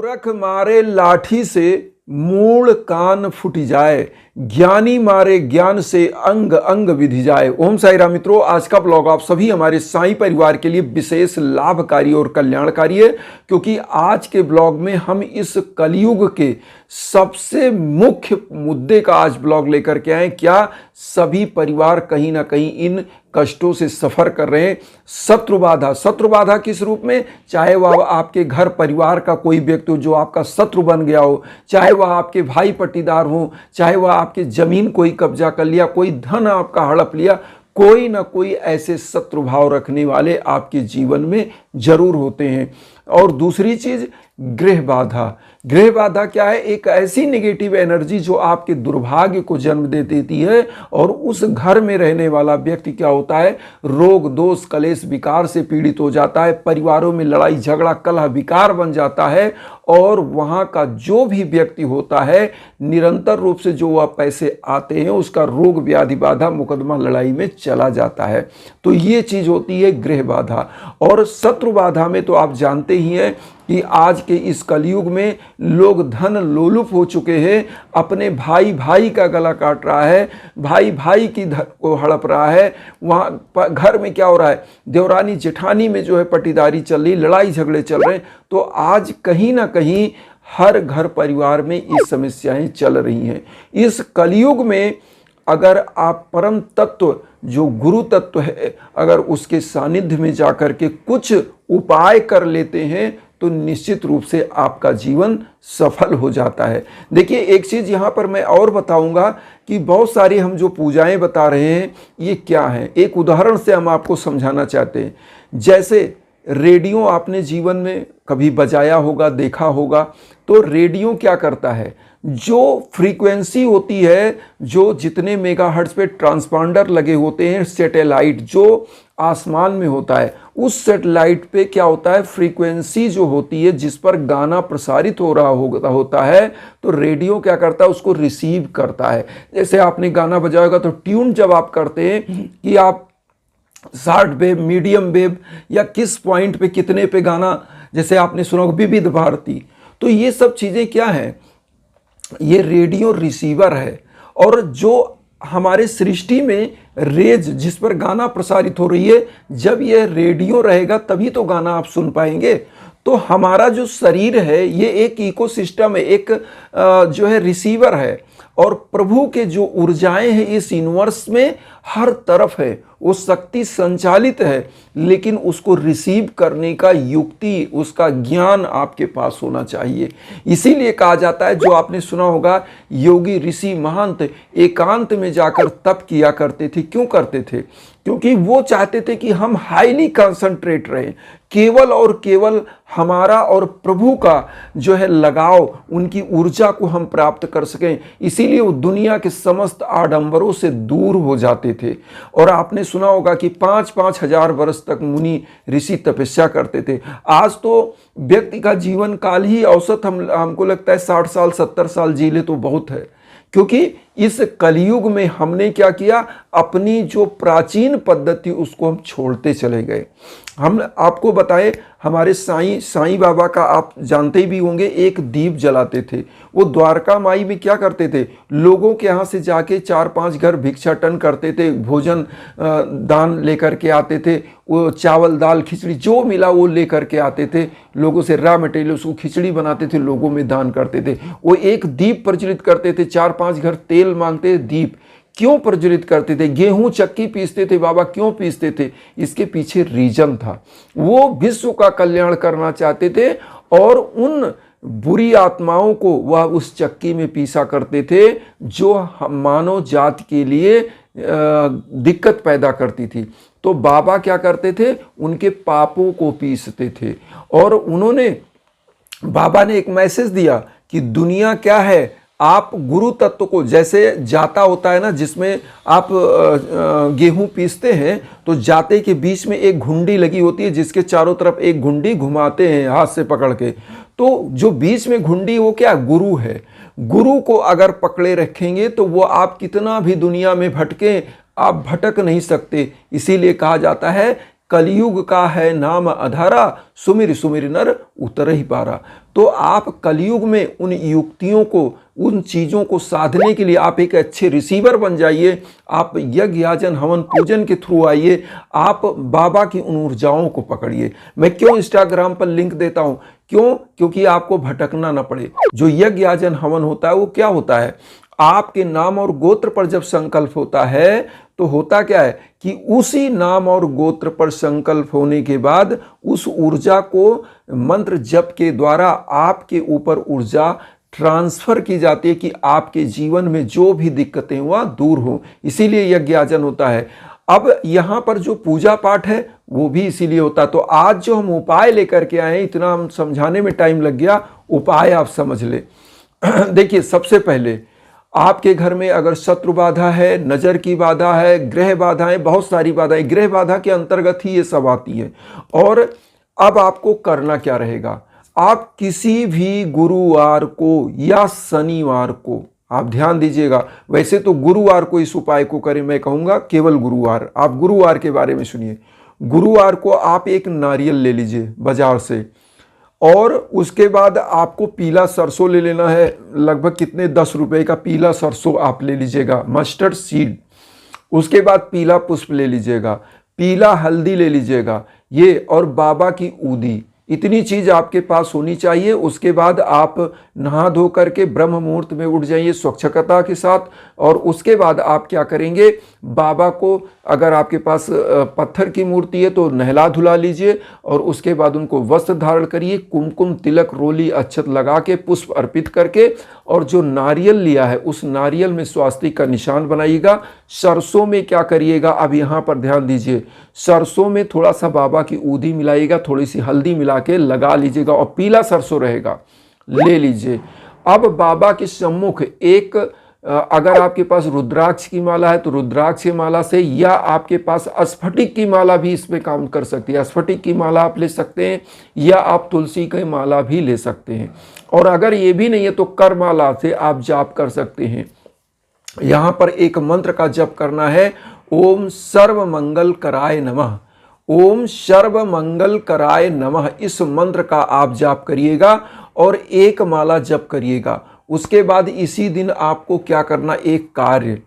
मूर्ख मारे लाठी से मूल कान फूट जाए, ज्ञानी मारे ज्ञान से अंग अंग विधि जाए। ओम साई राम मित्रों, आज का ब्लॉग आप सभी हमारे साईं परिवार के लिए विशेष लाभकारी और कल्याणकारी है, क्योंकि आज के ब्लॉग में हम इस कलयुग के सबसे मुख्य मुद्दे का आज ब्लॉग लेकर के आए। क्या सभी परिवार कहीं ना कहीं इन कष्टों से सफर कर रहे हैं? शत्रु बाधा किस रूप में? चाहे वह आपके घर परिवार का कोई व्यक्ति हो जो आपका शत्रु बन गया हो, चाहे वह आपके भाई पट्टीदार हो, चाहे वह आपके जमीन कोई कब्जा कर लिया, कोई धन आपका हड़प लिया, कोई ना कोई ऐसे शत्रु भाव रखने वाले आपके जीवन में जरूर होते हैं। और दूसरी चीज गृह बाधा। गृह बाधा क्या है? एक ऐसी नेगेटिव एनर्जी जो आपके दुर्भाग्य को जन्म दे देती है, और उस घर में रहने वाला व्यक्ति क्या होता है? रोग दोष कलेश विकार से पीड़ित हो जाता है, परिवारों में लड़ाई झगड़ा कलह विकार बन जाता है, और वहां का जो भी व्यक्ति होता है निरंतर रूप से जो वह पैसे आते हैं उसका रोग व्याधि बाधा मुकदमा लड़ाई में चला जाता है। तो ये चीज होती है गृह बाधा। और शत्रु बाधा में तो आप जानते ही हैं कि आज के इस कलयुग में लोग धन लोलुप हो चुके हैं, अपने भाई भाई का गला काट रहा है, भाई भाई की धन को हड़प रहा है। वहाँ घर में क्या हो रहा है? देवरानी जेठानी में जो है पटीदारी चल रही, लड़ाई झगड़े चल रहे हैं। तो आज कहीं ना कहीं हर घर परिवार में ये समस्याएं चल रही हैं। इस कलयुग में अगर आप परम तत्व जो गुरु तत्व है, अगर उसके सानिध्य में जाकर के कुछ उपाय कर लेते हैं तो निश्चित रूप से आपका जीवन सफल हो जाता है। देखिए, एक चीज यहां पर मैं और बताऊंगा कि बहुत सारी हम जो पूजाएं बता रहे हैं ये क्या है। एक उदाहरण से हम आपको समझाना चाहते हैं। जैसे रेडियो आपने जीवन में कभी बजाया होगा, देखा होगा। तो रेडियो क्या करता है? जो फ्रीक्वेंसी होती है, जो जितने मेगाहर्ट्ज पे ट्रांसपॉन्डर लगे होते हैं, सैटेलाइट जो आसमान में होता है, उस सैटेलाइट पे क्या होता है? फ्रीक्वेंसी जो होती है जिस पर गाना प्रसारित हो रहा होता है, तो रेडियो क्या करता है? उसको रिसीव करता है। जैसे आपने गाना बजाया होगा तो ट्यून जब आप करते हैं कि आप शॉर्ट वेव, मीडियम वेव, या किस पॉइंट पे कितने पे गाना, जैसे आपने सुना होगा विविध भारती, तो ये सब चीजें क्या है? ये रेडियो रिसीवर है। और जो हमारे सृष्टि में रेज जिस पर गाना प्रसारित हो रही है, जब यह रेडियो रहेगा तभी तो गाना आप सुन पाएंगे। तो हमारा जो शरीर है ये एक इकोसिस्टम है, एक जो है रिसीवर है। और प्रभु के जो ऊर्जाएं हैं इस यूनिवर्स में हर तरफ है, वो शक्ति संचालित है, लेकिन उसको रिसीव करने का युक्ति, उसका ज्ञान आपके पास होना चाहिए। इसीलिए कहा जाता है, जो आपने सुना होगा, योगी ऋषि महंत एकांत में जाकर तप किया करते थे। क्यों करते थे? क्योंकि वो चाहते थे कि हम हाईली कंसंट्रेट रहें, केवल और केवल हमारा और प्रभु का जो है लगाव, उनकी ऊर्जा को हम प्राप्त कर सकें। इसीलिए वो दुनिया के समस्त आडंबरों से दूर हो जाते थे। और आपने सुना होगा कि 5-5 हजार वर्ष तक मुनि ऋषि तपस्या करते थे। आज तो व्यक्ति का जीवन काल ही औसत हमको लगता है 60 साल 70 साल जी ले तो बहुत है। क्योंकि इस कलयुग में हमने क्या किया? अपनी जो प्राचीन पद्धति उसको हम छोड़ते चले गए। हम आपको बताएं, हमारे साईं बाबा का आप जानते भी होंगे, एक दीप जलाते थे। वो द्वारका माई में क्या करते थे? लोगों के यहाँ से जाके 4-5 घर भिक्षाटन करते थे, भोजन दान लेकर के आते थे। वो चावल दाल खिचड़ी जो मिला वो लेकर के आते थे, लोगों से रॉ मटेरियल उसको खिचड़ी बनाते थे, लोगों में दान करते थे। वो एक दीप प्रज्वलित करते थे, 4-5 घर तेल मांगते। दीप क्यों प्रज्वलित करते थे? गेहूं चक्की पीसते थे बाबा, क्यों पीसते थे? इसके पीछे रीजन था, वो विश्व का कल्याण करना चाहते थे, और उन बुरी आत्माओं को वह उस चक्की में पीसा करते थे जो मानव जाति के लिए दिक्कत पैदा करती थी। तो बाबा क्या करते थे? उनके पापों को पीसते थे। और बाबा ने एक मैसेज दिया कि दुनिया क्या है, आप गुरु तत्व को, जैसे जाता होता है ना, जिसमें आप गेहूं पीसते हैं, तो जाते के बीच में एक घुंडी लगी होती है जिसके चारों तरफ एक घुंडी घुमाते हैं हाथ से पकड़ के। तो जो बीच में घुंडी वो क्या? गुरु है। गुरु को अगर पकड़े रखेंगे तो वो आप कितना भी दुनिया में भटकें, आप भटक नहीं सकते। इसीलिए कहा जाता है कलयुग का है नाम अधारा, सुमिर सुमिर नर उतर ही पारा। तो आप कलयुग में उन युक्तियों को, उन चीज़ों को साधने के लिए आप एक अच्छे रिसीवर बन जाइए। आप यज्ञ याजन हवन पूजन के थ्रू आइए, आप बाबा की उन ऊर्जाओं को पकड़िए। मैं क्यों इंस्टाग्राम पर लिंक देता हूँ? क्यों? क्योंकि आपको भटकना ना पड़े। जो यज्ञ याजन हवन होता है वो क्या होता है? आपके नाम और गोत्र पर जब संकल्प होता है तो होता क्या है कि उसी नाम और गोत्र पर संकल्प होने के बाद उस ऊर्जा को मंत्र जप के द्वारा आपके ऊपर ऊर्जा ट्रांसफर की जाती है कि आपके जीवन में जो भी दिक्कतें वह दूर हो। इसीलिए यज्ञ याजन होता है। अब यहाँ पर जो पूजा पाठ है वो भी इसीलिए होता है। तो आज जो हम उपाय लेकर के आए, इतना हम समझाने में टाइम लग गया, उपाय आप समझ ले। देखिए, सबसे पहले आपके घर में अगर शत्रु बाधा है, नजर की बाधा है, ग्रह बाधाएं, बहुत सारी बाधाएं, ग्रह बाधा के अंतर्गत ही ये सब आती है। और अब आपको करना क्या रहेगा? आप किसी भी गुरुवार को या शनिवार को, आप ध्यान दीजिएगा, वैसे तो गुरुवार को इस उपाय को करें, मैं कहूँगा केवल गुरुवार। आप गुरुवार के बारे में सुनिए। गुरुवार को आप एक नारियल ले लीजिए बाजार से, और उसके बाद आपको पीला सरसों ले लेना है। लगभग कितने, 10 रुपए का पीला सरसों आप ले लीजिएगा, मस्टर्ड सीड। उसके बाद पीला पुष्प ले लीजिएगा, पीला हल्दी ले लीजिएगा, ये, और बाबा की ऊदी। इतनी चीज आपके पास होनी चाहिए। उसके बाद आप नहा धो करके ब्रह्म मुहूर्त में उठ जाइए स्वच्छता के साथ। और उसके बाद आप क्या करेंगे, बाबा को, अगर आपके पास पत्थर की मूर्ति है तो नहला धुला लीजिए, और उसके बाद उनको वस्त्र धारण करिए, कुमकुम तिलक रोली अक्षत लगा के पुष्प अर्पित करके, और जो नारियल लिया है उस नारियल में स्वास्तिक का निशान बनाइएगा। सरसों में क्या करिएगा, अब यहाँ पर ध्यान दीजिए, सरसों में थोड़ा सा बाबा की ऊदी मिलाइएगा, थोड़ी सी हल्दी मिला के लगा लीजिएगा, और पीला सरसों रहेगा, ले लीजिए। अब बाबा के सम्मुख एक, अगर आपके पास रुद्राक्ष की माला है तो रुद्राक्ष की माला से, या आपके पास स्फटिक की माला भी इसमें काम कर सकती है, स्फटिक की माला आप ले सकते हैं, या आप तुलसी की माला भी ले सकते हैं। और अगर ये भी नहीं है तो कर माला से आप जाप कर सकते हैं। यहां पर एक मंत्र का जप करना है, ओम सर्व मंगल कराय नमः। ओम सर्व मंगल कराय नमः, इस मंत्र का आप जाप करिएगा और एक माला जप करिएगा। उसके बाद इसी दिन आपको क्या करना, एक कार्य,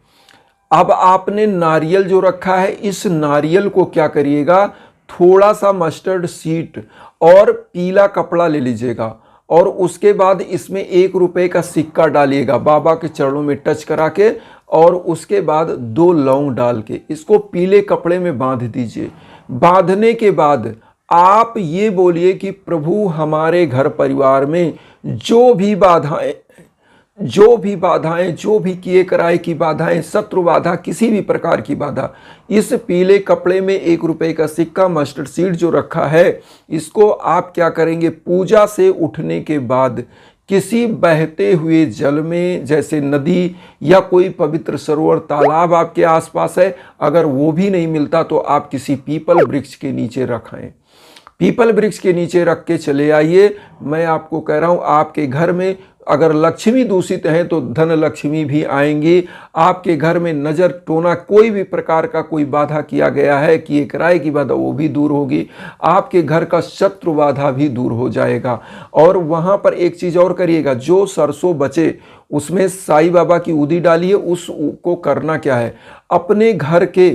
अब आपने नारियल जो रखा है, इस नारियल को क्या करिएगा, थोड़ा सा मस्टर्ड सीड और पीला कपड़ा ले लीजिएगा, और उसके बाद इसमें 1 रुपए का सिक्का डालिएगा बाबा के चरणों में टच करा के, और उसके बाद 2 लौंग डाल के इसको पीले कपड़े में बांध दीजिए। बांधने के बाद आप ये बोलिए कि प्रभु, हमारे घर परिवार में जो भी बाधाएं, जो भी किए कराए की बाधाएं, शत्रु बाधा, किसी भी प्रकार की बाधा, इस पीले कपड़े में 1 रुपए का सिक्का, मस्टर्ड सीड जो रखा है, इसको आप क्या करेंगे, पूजा से उठने के बाद किसी बहते हुए जल में, जैसे नदी या कोई पवित्र सरोवर, तालाब आपके आसपास है, अगर वो भी नहीं मिलता तो आप किसी पीपल वृक्ष के नीचे रखें। पीपल वृक्ष के नीचे रख के चले आइए। मैं आपको कह रहा हूं, आपके घर में अगर लक्ष्मी दूषित है तो धन लक्ष्मी भी आएंगी। आपके घर में नजर टोना, कोई भी प्रकार का कोई बाधा किया गया है, किए कराए की बाधा, वो भी दूर होगी। आपके घर का शत्रु बाधा भी दूर हो जाएगा। और वहां पर एक चीज और करिएगा, जो सरसों बचे उसमें साईं बाबा की ऊदी डालिए। उसको करना क्या है, अपने घर के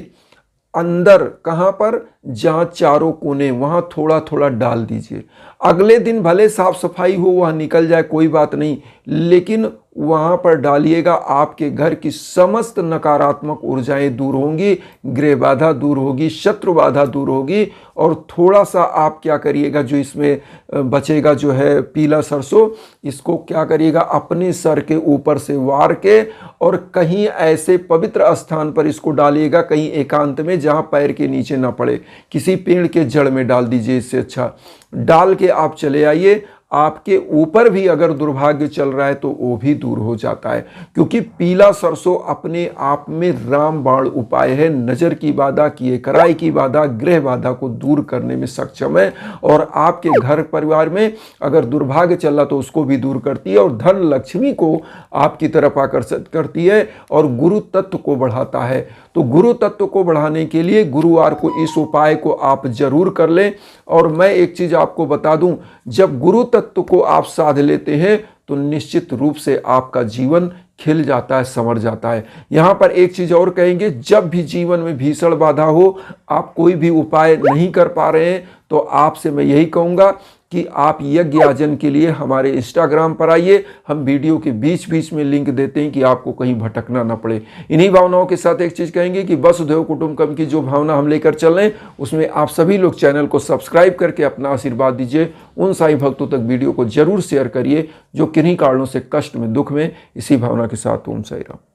अंदर, कहां पर, जहां चारों कोने, वहां थोड़ा थोड़ा डाल दीजिए। अगले दिन भले साफ सफाई हो, वह निकल जाए, कोई बात नहीं, लेकिन वहां पर डालिएगा। आपके घर की समस्त नकारात्मक ऊर्जाएं दूर होंगी, गृह बाधा दूर होगी, शत्रु बाधा दूर होगी। और थोड़ा सा आप क्या करिएगा, जो इसमें बचेगा जो है पीला सरसों, इसको क्या करिएगा, अपने सर के ऊपर से वार के, और कहीं ऐसे पवित्र स्थान पर इसको डालिएगा, कहीं एकांत में जहां पैर के नीचे ना पड़े, किसी पेड़ के जड़ में डाल दीजिए। इससे अच्छा डाल के आप चले आइए। आपके ऊपर भी अगर दुर्भाग्य चल रहा है तो वो भी दूर हो जाता है, क्योंकि पीला सरसों अपने आप में रामबाण उपाय है। नजर की बाधा, किए कराई की बाधा, ग्रह बाधा को दूर करने में सक्षम है। और आपके घर परिवार में अगर दुर्भाग्य चल रहा तो उसको भी दूर करती है, और धन लक्ष्मी को आपकी तरफ आकर्षित करती है, और गुरु तत्व को बढ़ाता है। तो गुरु तत्व को बढ़ाने के लिए गुरुवार को इस उपाय को आप जरूर कर लें। और मैं एक चीज आपको बता दूं, जब गुरु तत्व को आप साध लेते हैं तो निश्चित रूप से आपका जीवन खिल जाता है, संवर जाता है। यहां पर एक चीज और कहेंगे, जब भी जीवन में भीषण बाधा हो, आप कोई भी उपाय नहीं कर पा रहे हैं, तो आपसे मैं यही कहूंगा कि आप यज्ञ याजन के लिए हमारे इंस्टाग्राम पर आइए। हम वीडियो के बीच बीच में लिंक देते हैं कि आपको कहीं भटकना ना पड़े। इन्हीं भावनाओं के साथ एक चीज कहेंगे कि वसुधैव कुटुंबकम की जो भावना हम लेकर चल रहे हैं, उसमें आप सभी लोग चैनल को सब्सक्राइब करके अपना आशीर्वाद दीजिए। उन साईं भक्तों तक वीडियो को जरूर शेयर करिए जो किन्हीं कारणों से कष्ट में, दुख में। इसी भावना के साथ ओम साईं राम।